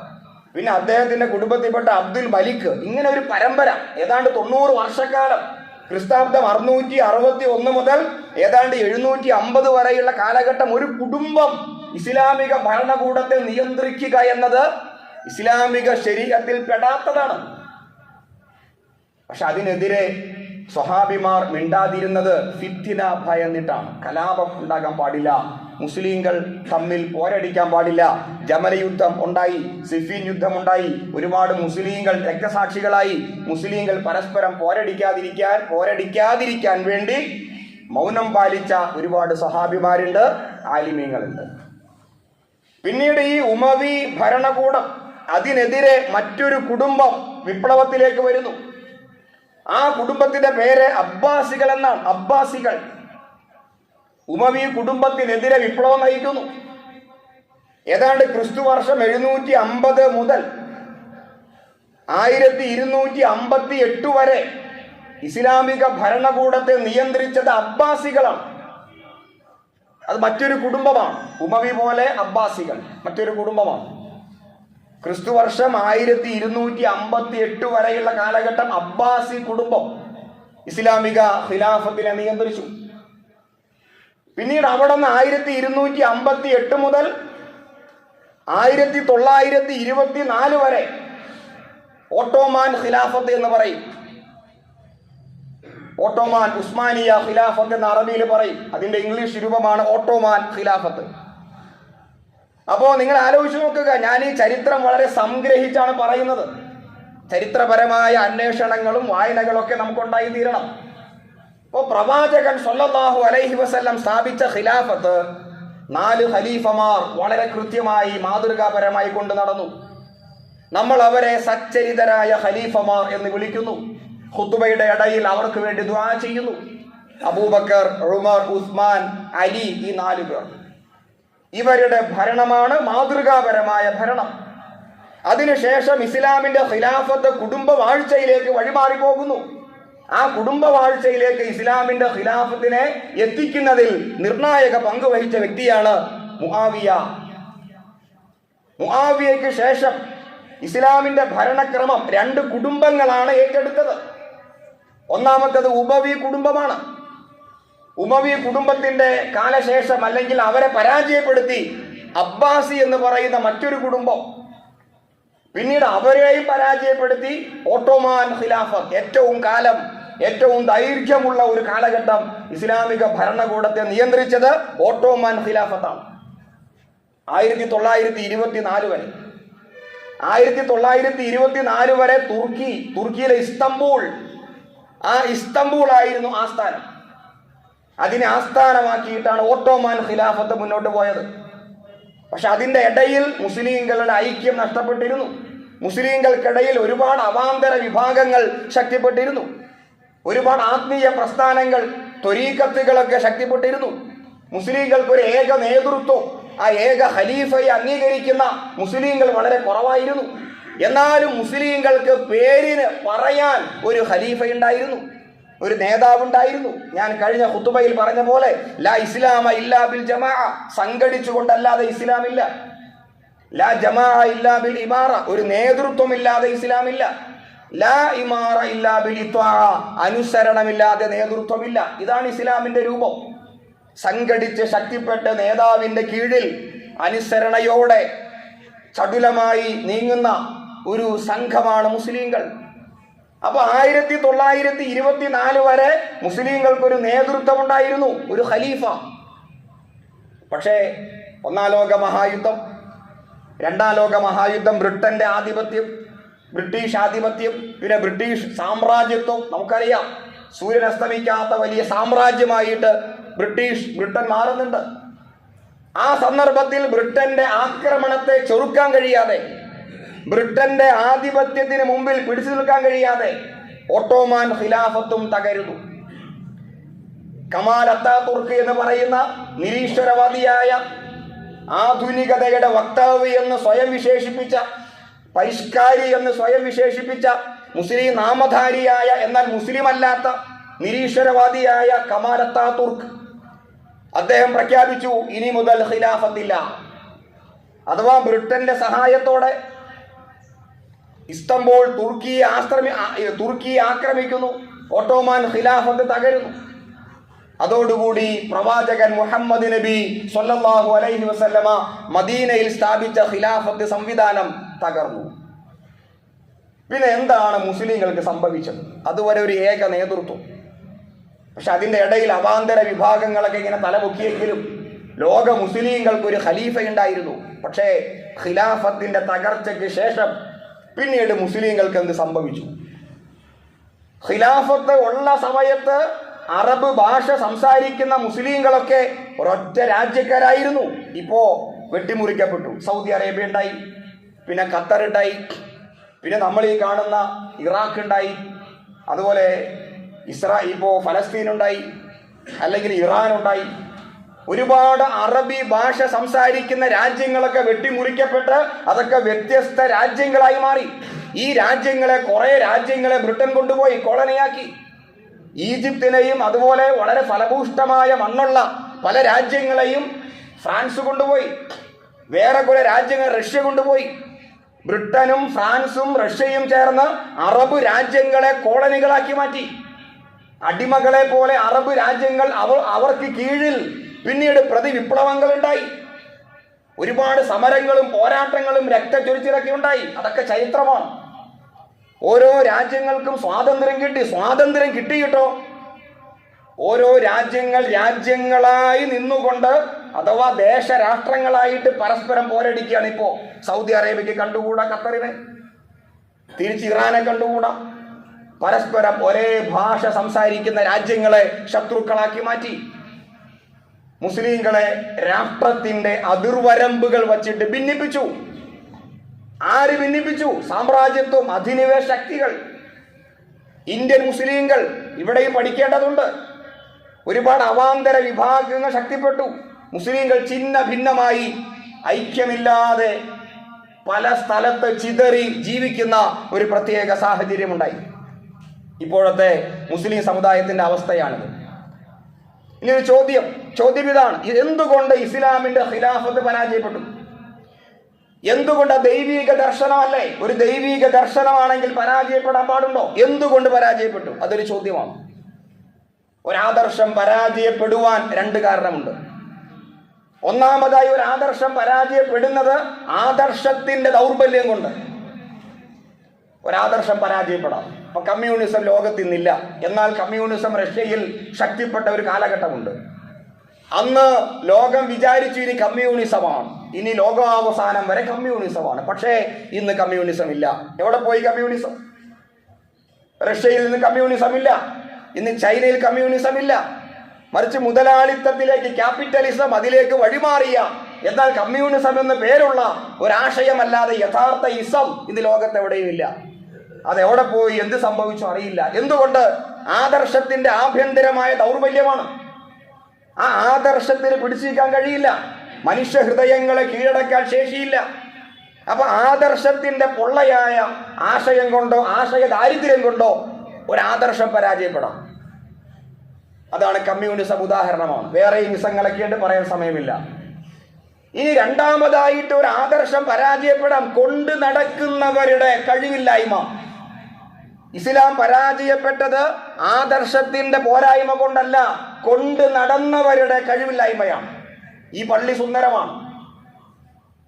പിന്നെ അദ്ദേഹത്തിന്റെ കുടുംബത്തിൽപ്പെട്ട അബ്ദുൽ മലിക്. ഇങ്ങനെ ഒരു പരമ്പര ഏതാണ്ട് 90 വർഷക്കാലം, ക്രിസ്താബ്ദം 661 മുതൽ ഏതാണ്ട് 750 വരെയുള്ള കാലഘട്ടം ഒരു കുടുംബം ഇസ്ലാമിക ഭരണകൂടത്തെ നിയന്ത്രിക്കുക എന്നത് ഇസ്ലാമിക ശരീഅത്തിൽ പെടാത്തതാണ്. പക്ഷെ അതിനെതിരെ സ്വഹാബിമാർ മിണ്ടാതിരുന്നത് ഫിത്ന ഭയന്നിട്ടാണ്. കലാപം ഉണ്ടാകാൻ പാടില്ല, മുസ്ലിങ്ങൾ തമ്മിൽ പോരടിക്കാൻ പാടില്ല. ജമല യുദ്ധം ഉണ്ടായി, സിഫീൻ യുദ്ധം ഉണ്ടായി, ഒരുപാട് മുസ്ലിങ്ങൾ രക്തസാക്ഷികളായി. മുസ്ലിങ്ങൾ പരസ്പരം പോരടിക്കാതിരിക്കാൻ വേണ്ടി മൗനം പാലിച്ച ഒരുപാട് സ്വഹാബിമാരുണ്ട്, ആലിമീങ്ങളുണ്ട്. പിന്നീട് ഈ ഉമവി ഭരണകൂടം അതിനെതിരെ മറ്റൊരു കുടുംബം വിപ്ലവത്തിലേക്ക് വരുന്നു. ആ കുടുംബത്തിന്റെ പേര് അബ്ബാസികൾ എന്നാണ്. അബ്ബാസികൾ ഉമവി കുടുംബത്തിനെതിരെ വിപ്ലവം നയിക്കുന്നു. ഏതാണ്ട് ക്രിസ്തു വർഷം 750 മുതൽ 1258 വരെ ഇസ്ലാമിക ഭരണകൂടത്തെ നിയന്ത്രിച്ചത് അബ്ബാസികളാണ്. അത് മറ്റൊരു കുടുംബമാണ്. ഉമവി പോലെ അബ്ബാസികൾ മറ്റൊരു കുടുംബമാണ്. ക്രിസ്തു വർഷം 1258 വരെയുള്ള കാലഘട്ടം അബ്ബാസി കുടുംബം ഇസ്ലാമിക ഖിലാഫത്തിനെ നിയന്ത്രിച്ചു. പിന്നീട് അവിടെ നിന്ന് 1258 മുതൽ 1924 വരെ ഓട്ടോമാൻ ഖിലാഫത്ത് എന്ന് പറയും. ഓട്ടോമാൻ, ഉസ്മാനിയ ഖിലാഫത്ത് എന്ന അറബിയിൽ പറയും. അതിന്റെ ഇംഗ്ലീഷ് രൂപമാണ് ഓട്ടോമാൻ ഖിലാഫത്ത്. അപ്പോൾ നിങ്ങൾ ആലോചിച്ച് നോക്കുക, ഞാൻ ഈ ചരിത്രം വളരെ സംഗ്രഹിച്ചാണ് പറയുന്നത്. ചരിത്രപരമായ അന്വേഷണങ്ങളും വായനകളൊക്കെ നമുക്കുണ്ടായി തീരണം. അപ്പോൾ പ്രവാചകൻ സ്വല്ലല്ലാഹു അലൈഹി വസല്ലം സ്ഥാപിച്ച ഖിലാഫത്ത് 4 ഖലീഫമാർ വളരെ കൃത്യമായി മാതൃകാപരമായി കൊണ്ട് നടന്നു. നമ്മൾ അവരെ സച്ചരിതരായ ഖലീഫമാർ എന്ന് വിളിക്കുന്നു. ഖുതുബയുടെ ഇടയിൽ അവർക്ക് വേണ്ടി ദുആ ചെയ്യുന്നു. അബൂബക്കർ, ഉമർ, ഉസ്മാൻ, അലി, ഈ 4 പേർ. ഇവരുടെ ഭരണമാണ് മാതൃകാപരമായ ഭരണം. അതിനുശേഷം ഇസ്ലാമിന്റെ ഖിലാഫത്ത് കുടുംബ വാഴ്ചയിലേക്ക് വഴിമാറി പോകുന്നു. ആ കുടുംബ വാഴ്ചയിലേക്ക് ഇസ്ലാമിന്റെ ഖിലാഫത്തിനെ എത്തിക്കുന്നതിൽ നിർണായക പങ്ക് വഹിച്ച വ്യക്തിയാണ് മുആവിയ. മുആവിയയ്ക്ക് ശേഷം ഇസ്ലാമിന്റെ ഭരണക്രമം 2 കുടുംബങ്ങളാണ് ഏറ്റെടുത്തത്. ഒന്നാമത്തേത് ഉമവി കുടുംബമാണ്. ഉമവി കുടുംബത്തിന്റെ കാലശേഷം, അല്ലെങ്കിൽ അവരെ പരാജയപ്പെടുത്തി, അബ്ബാസി എന്ന് പറയുന്ന മറ്റൊരു കുടുംബം. പിന്നീട് അവരെയും പരാജയപ്പെടുത്തി ഓട്ടോമാൻ ഖിലാഫത്ത് ഏറ്റവും ദൈർഘ്യമുള്ള ഒരു കാലഘട്ടം ഇസ്ലാമിക ഭരണകൂടത്തെ നിയന്ത്രിച്ചത് ഓട്ടോമാൻ ഖിലാഫത്താണ്. 1924 വരെ 1924 വരെ തുർക്കിയിലെ ഇസ്തംബൂൾ ആയിരുന്നു ആസ്ഥാനം. അതിനെ ആസ്ഥാനമാക്കിയിട്ടാണ് ഓട്ടോമാൻ ഖിലാഫത്ത് മുന്നോട്ട് പോയത്. പക്ഷെ അതിൻ്റെ ഇടയിൽ മുസ്ലിങ്ങളുടെ ഐക്യം നഷ്ടപ്പെട്ടിരുന്നു. മുസ്ലിങ്ങൾക്കിടയിൽ ഒരുപാട് അവാന്തര വിഭാഗങ്ങൾ ശക്തിപ്പെട്ടിരുന്നു. ഒരുപാട് ആത്മീയ പ്രസ്ഥാനങ്ങൾ, ത്വരീഖത്തുകളൊക്കെ ശക്തിപ്പെട്ടിരുന്നു. മുസ്ലിങ്ങൾക്ക് ഒരു ഏക നേതൃത്വം, ആ ഏക ഖലീഫയെ അംഗീകരിക്കുന്ന മുസ്ലിങ്ങൾ വളരെ കുറവായിരുന്നു. എന്നാലും മുസ്ലിങ്ങൾക്ക് പേരിന് പറയാൻ ഒരു ഖലീഫ ഉണ്ടായിരുന്നു, ഒരു നേതാവുണ്ടായിരുന്നു. ഞാൻ കഴിഞ്ഞ ഖുതുബയിൽ പറഞ്ഞ പോലെ ലാ ഇസ്ലാമ ഇല്ലാ ബിൽ ജമാഅ, സംഘടിച്ചുകൊണ്ടല്ലാതെ ഇസ്ലാമില്ല. ലാ ജമാഅ ഇല്ലാ ബിൽ ഇമാറ, ഒരു നേതൃത്വമില്ലാതെ ഇസ്ലാമില്ല. ലാ ഇമാറ ഇല്ലാ ബിൽ ഇത്വാഅ, അനുസരണമില്ലാതെ നേതൃത്വമില്ല. ഇതാണ് ഇസ്ലാമിന്റെ രൂപം. സംഘടിച്ച് ശക്തിപ്പെട്ട് നേതാവിന്റെ കീഴിൽ അനുസരണയോടെ ചടുലമായി നീങ്ങുന്ന ഒരു സംഘമാണ് മുസ്ലിങ്ങൾ. അപ്പൊ 1924 വരെ മുസ്ലിങ്ങൾക്കൊരു നേതൃത്വം ഉണ്ടായിരുന്നു, ഒരു ഖലീഫ. പക്ഷേ ഒന്നാം ലോക മഹായുദ്ധം, രണ്ടാം ലോക മഹായുദ്ധം, ബ്രിട്ടന്റെ ആധിപത്യം, ബ്രിട്ടീഷ് ആധിപത്യം, പിന്നെ ബ്രിട്ടീഷ് സാമ്രാജ്യത്വം, നമുക്കറിയാം സൂര്യൻ അസ്തമിക്കാത്ത വലിയ സാമ്രാജ്യമായിട്ട് ബ്രിട്ടൻ മാറുന്നുണ്ട്. ആ സന്ദർഭത്തിൽ ബ്രിട്ടന്റെ ആക്രമണത്തെ ചെറുക്കാൻ കഴിയാതെ, ബ്രിട്ടന്റെ ആധിപത്യത്തിന് മുമ്പിൽ പിടിച്ചു നിൽക്കാൻ കഴിയാതെ ഓട്ടോമാൻ ഖിലാഫത്തും തകരുന്നു. കമാൽ അത്താതുർക്ക് എന്ന് പറയുന്ന നിരീശ്വരവാദിയായ, ആധുനികതയുടെ വക്താവ് എന്ന് സ്വയം വിശേഷിപ്പിച്ച, പരിഷ്കാരി എന്ന് സ്വയം വിശേഷിപ്പിച്ച, മുസ്ലിം നാമധാരിയായ എന്നാൽ മുസ്ലിം അല്ലാത്ത നിരീശ്വരവാദിയായ കമാൽ അത്താതുർക്ക് അദ്ദേഹം പ്രഖ്യാപിച്ചു, ഇനി മുതൽ ഖിലാഫത്തില്ല. അഥവാ ബ്രിട്ടന്റെ സഹായത്തോടെ ഇസ്തംബൂൾ തുർക്കിയെ ആക്രമിക്കുന്നു, ഓട്ടോമാൻ ഖിലാഫത്ത് തകരുന്നു. അതോടുകൂടി പ്രവാചകൻ മുഹമ്മദ് നബി സ്വല്ലല്ലാഹു അലൈഹി വസല്ലമ മദീനയിൽ സ്ഥാപിച്ച ഖിലാഫത്ത് സംവിധാനം തകർന്നു. പിന്നെ എന്താണ് മുസ്ലിങ്ങൾക്ക് സംഭവിച്ചത്? അതുവരെ ഒരു ഏക നേതൃത്വം. പക്ഷെ അതിൻ്റെ ഇടയിൽ അവാന്തര വിഭാഗങ്ങളൊക്കെ ഇങ്ങനെ തലപൊക്കിയെങ്കിലും ലോക മുസ്ലിങ്ങൾക്ക് ഒരു ഖലീഫ ഉണ്ടായിരുന്നു. പക്ഷേ ഖിലാഫത്തിന്റെ തകർച്ചയ്ക്ക് ശേഷം പിന്നീട് മുസ്ലിങ്ങൾക്ക് എന്ത് സംഭവിച്ചു? ഖിലാഫത്ത് ഉള്ള സമയത്ത് അറബ് ഭാഷ സംസാരിക്കുന്ന മുസ്ലിങ്ങളൊക്കെ ഒരൊറ്റ രാജ്യക്കാരായിരുന്നു. ഇപ്പോ വെട്ടിമുറിക്കപ്പെട്ടു. സൗദി അറേബ്യ ഉണ്ടായി, പിന്നെ ഖത്തർ ഉണ്ടായി, പിന്നെ നമ്മൾ ഈ കാണുന്ന ഇറാഖ് ഉണ്ടായി, അതുപോലെ ഇപ്പോൾ ഫലസ്തീൻ ഉണ്ടായി, അല്ലെങ്കിൽ ഇറാൻ ഉണ്ടായി. ഒരുപാട് അറബി ഭാഷ സംസാരിക്കുന്ന രാജ്യങ്ങളൊക്കെ വെട്ടിമുറിക്കപ്പെട്ട് അതൊക്കെ വ്യത്യസ്ത രാജ്യങ്ങളായി മാറി. ഈ കുറേ രാജ്യങ്ങളെ ബ്രിട്ടൻ കൊണ്ടുപോയി കോളനിയാക്കി. ഈജിപ്തിനെയും അതുപോലെ വളരെ ഫലഭൂഷ്ടമായ മണ്ണുള്ള പല രാജ്യങ്ങളെയും ഫ്രാൻസ് കൊണ്ടുപോയി. വേറെ കുറെ രാജ്യങ്ങൾ റഷ്യ കൊണ്ടുപോയി. ബ്രിട്ടനും ഫ്രാൻസും റഷ്യയും ചേർന്ന് അറബ് രാജ്യങ്ങളെ കോളനികളാക്കി മാറ്റി. അടിമകളെ പോലെ അറബ് രാജ്യങ്ങൾ അവർക്ക് കീഴിൽ പിന്നീട് പ്രതിവിപ്ലവങ്ങൾ ഉണ്ടായി. ഒരുപാട് സമരങ്ങളും പോരാട്ടങ്ങളും രക്തച്ചൊരിച്ചിലൊക്കെ ഉണ്ടായി. അതൊക്കെ ചരിത്രമാണ്. ഓരോ രാജ്യങ്ങൾക്കും സ്വാതന്ത്ര്യം കിട്ടിയിട്ടോ ഓരോ രാജ്യങ്ങളായി നിന്നുകൊണ്ട്, അഥവാ ദേശരാഷ്ട്രങ്ങളായിട്ട് പരസ്പരം പോരടിക്കുകയാണ്. ഇപ്പോൾ സൗദി അറേബ്യക്ക് കണ്ടുകൂടാ ഖത്തറിനെ, തിരിച്ച് ഇറാനെ കണ്ടുകൂടാ. പരസ്പരം ഒരേ ഭാഷ സംസാരിക്കുന്ന രാജ്യങ്ങളെ ശത്രുക്കളാക്കി മാറ്റി. മുസ്ലിങ്ങളെ രാഷ്ട്രത്തിന്റെ അതിർവരമ്പുകൾ വച്ചിട്ട് ഭിന്നിപ്പിച്ചു. ആര് ഭിന്നിപ്പിച്ചു? സാമ്രാജ്യത്വം, അധിനിവേശ ശക്തികൾ. ഇന്ത്യൻ മുസ്ലിങ്ങൾ ഇവിടെയും പഠിക്കേണ്ടതുണ്ട്. ഒരുപാട് അവാന്തര വിഭാഗങ്ങൾ ശക്തിപ്പെട്ടു. മുസ്ലിങ്ങൾ ഛിന്ന ഭിന്നമായി ഐക്യമില്ലാതെ പല സ്ഥലത്ത് ചിതറി ജീവിക്കുന്ന ഒരു പ്രത്യേക സാഹചര്യമുണ്ടായി. ഇപ്പോഴത്തെ മുസ്ലിം സമുദായത്തിന്റെ അവസ്ഥയാണിത്. ഇനി ഒരു ചോദ്യം ഇതാണ്: എന്തുകൊണ്ട് ഇസ്ലാമിന്റെ ഖിലാഫത്ത് പരാജയപ്പെട്ടു? എന്തുകൊണ്ട്? ദൈവിക ദർശനമല്ലേ? ഒരു ദൈവിക ദർശനമാണെങ്കിൽ പരാജയപ്പെടാൻ പാടുണ്ടോ? എന്തുകൊണ്ട് പരാജയപ്പെട്ടു? അതൊരു ചോദ്യമാണ്. ഒരാദർശം പരാജയപ്പെടുവാൻ രണ്ട് കാരണമുണ്ട്. ഒന്നാമതായി, ഒരു ആദർശം പരാജയപ്പെടുന്നത് ആദർശത്തിന്റെ ദൗർബല്യം കൊണ്ട്. ഒരാദർശം പരാജയപ്പെടാം. അപ്പൊ കമ്മ്യൂണിസം ലോകത്ത് ഇന്നില്ല. എന്നാൽ കമ്മ്യൂണിസം റഷ്യയിൽ ശക്തിപ്പെട്ട ഒരു കാലഘട്ടമുണ്ട്. അന്ന് ലോകം വിചാരിച്ചു ഇനി കമ്മ്യൂണിസമാണ്, ഇനി ലോകാവസാനം വരെ കമ്മ്യൂണിസമാണ്. പക്ഷേ ഇന്ന് കമ്മ്യൂണിസം ഇല്ല. എവിടെ പോയി കമ്മ്യൂണിസം? റഷ്യയിൽ നിന്ന് കമ്മ്യൂണിസം ഇല്ല, ഇന്ന് ചൈനയിൽ കമ്മ്യൂണിസം ഇല്ല. മറിച്ച് മുതലാളിത്തത്തിലേക്ക്, ക്യാപിറ്റലിസം അതിലേക്ക് വഴിമാറിയ, എന്നാൽ കമ്മ്യൂണിസം എന്ന് പേരുള്ള ഒരാശയമല്ലാതെ യഥാർത്ഥ ഇസം ഇന്ന് ലോകത്ത് എവിടെയും ഇല്ല. അതെവിടെ പോയി, എന്ത് സംഭവിച്ചു അറിയില്ല. എന്തുകൊണ്ട്? ആദർശത്തിന്റെ ആഭ്യന്തരമായ ദൗർബല്യമാണ്. ആ ആദർശത്തിന് പിടിച്ചിരിക്കാൻ കഴിയില്ല. മനുഷ്യ ഹൃദയങ്ങളെ കീഴടക്കാൻ ശേഷിയില്ല. അപ്പൊ ആദർശത്തിന്റെ പൊള്ളയായ ആശയം കൊണ്ടോ ആശയ ദാരിദ്ര്യം കൊണ്ടോ ഒരാദർശം പരാജയപ്പെടാം. അതാണ് കമ്മ്യൂണിസം ഉദാഹരണമാണ്. വേറെയും ഇസങ്ങളൊക്കെയായിട്ട് പറയാൻ സമയമില്ല. ഇനി രണ്ടാമതായിട്ട് ഒരു ആദർശം പരാജയപ്പെടാം കൊണ്ട് നടക്കുന്നവരുടെ കഴിവില്ലായ്മ. ഇസ്ലാം പരാജയപ്പെട്ടത് ആദർശത്തിന്റെ പോരായ്മ കൊണ്ടല്ല, കൊണ്ട് നടന്നവരുടെ കഴിവില്ലായ്മയാണ്. ഈ പള്ളി സുന്ദരമാണ്,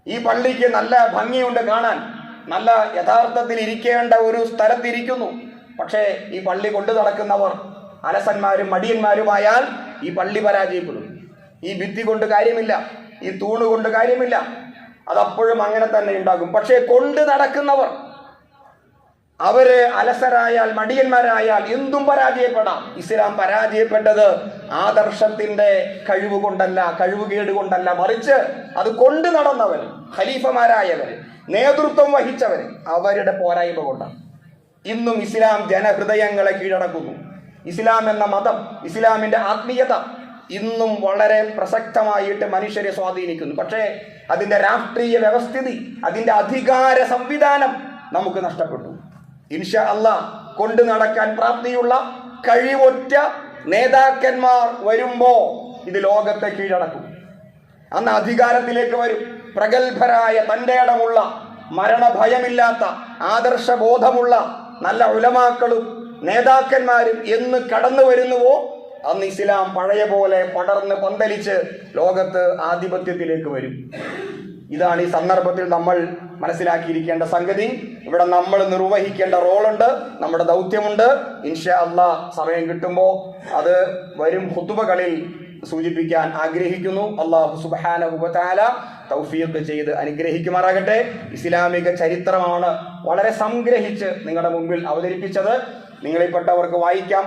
ഈ പള്ളിക്ക് നല്ല ഭംഗിയുണ്ട് കാണാൻ, നല്ല യഥാർത്ഥത്തിൽ ഇരിക്കേണ്ട ഒരു സ്ഥലത്തിരിക്കുന്നു. പക്ഷേ ഈ പള്ളി കൊണ്ടു നടക്കുന്നവർ അലസന്മാരും മടിയന്മാരുമായാൽ ഈ പള്ളി പരാജയപ്പെടും. ഈ ഭിത്തി കൊണ്ട് കാര്യമില്ല, ഈ തൂണ് കൊണ്ട് കാര്യമില്ല, അതപ്പോഴും അങ്ങനെ തന്നെ ഉണ്ടാകും. പക്ഷേ കൊണ്ട് നടക്കുന്നവർ, അവര് അലസരായാൽ മടിയന്മാരായാൽ എന്തും പരാജയപ്പെടാം. ഇസ്ലാം പരാജയപ്പെട്ടത് ആദർശത്തിന്റെ കഴിവ് കൊണ്ടല്ല, കഴിവുകേട് കൊണ്ടല്ല, മറിച്ച് അത് കൊണ്ട് നടന്നവർ, ഖലീഫമാരായവർ, നേതൃത്വം വഹിച്ചവർ, അവരുടെ പോരായ്മ കൊണ്ടാണ്. ഇന്നും ഇസ്ലാം ജനഹൃദയങ്ങളെ കീഴടക്കുന്നു. ഇസ്ലാം എന്ന മതം, ഇസ്ലാമിന്റെ ആത്മീയത ഇന്നും വളരെ പ്രസക്തമായിട്ട് മനുഷ്യരെ സ്വാധീനിക്കുന്നു. പക്ഷേ അതിന്റെ രാഷ്ട്രീയ വ്യവസ്ഥിതി, അതിന്റെ അധികാര സംവിധാനം നമുക്ക് നഷ്ടപ്പെട്ടു. ഇൻഷാ അല്ലാഹ് കൊണ്ടു നടക്കാൻ പ്രാപ്തിയുള്ള കഴിവൊറ്റ നേതാക്കന്മാർ വരുമ്പോ ഇത് ലോകത്തെ കീഴടക്കും. അന്ന് അധികാരത്തിലേക്ക് വരും പ്രഗത്ഭരായ, തന്റെ ഇടമുള്ള, മരണഭയമില്ലാത്ത, ആദർശബോധമുള്ള നല്ല ഉലമാക്കളും നേതാക്കന്മാരും എന്ന് കടന്നു വരുന്നുവോ അന്ന് ഇസ്ലാം പഴയ പോലെ പടർന്ന് പന്തലിച്ച് ലോകത്ത് ആധിപത്യത്തിലേക്ക് വരും. ഇതാണ് ഈ സന്ദർഭത്തിൽ നമ്മൾ മനസ്സിലാക്കിയിരിക്കേണ്ട സംഗതി. ഇവിടെ നമ്മൾ നിർവഹിക്കേണ്ട റോളുണ്ട്, നമ്മുടെ ദൗത്യമുണ്ട്. ഇൻഷാ അല്ലാഹ് സമയം കിട്ടുമ്പോൾ അത് വരും ഖുതുബകളിൽ സൂചിപ്പിക്കാൻ ആഗ്രഹിക്കുന്നു. അല്ലാഹു സുബ്ഹാനഹു വ തആല തൗഫീഖ് ചെയ്ത് അനുഗ്രഹിക്കുമാറാകട്ടെ. ഇസ്ലാമിക ചരിത്രമാണ് വളരെ സംഗ്രഹിച്ച് നിങ്ങളുടെ മുമ്പിൽ അവതരിപ്പിച്ചത്. നിങ്ങളിൽപ്പെട്ടവർക്ക് വായിക്കാം.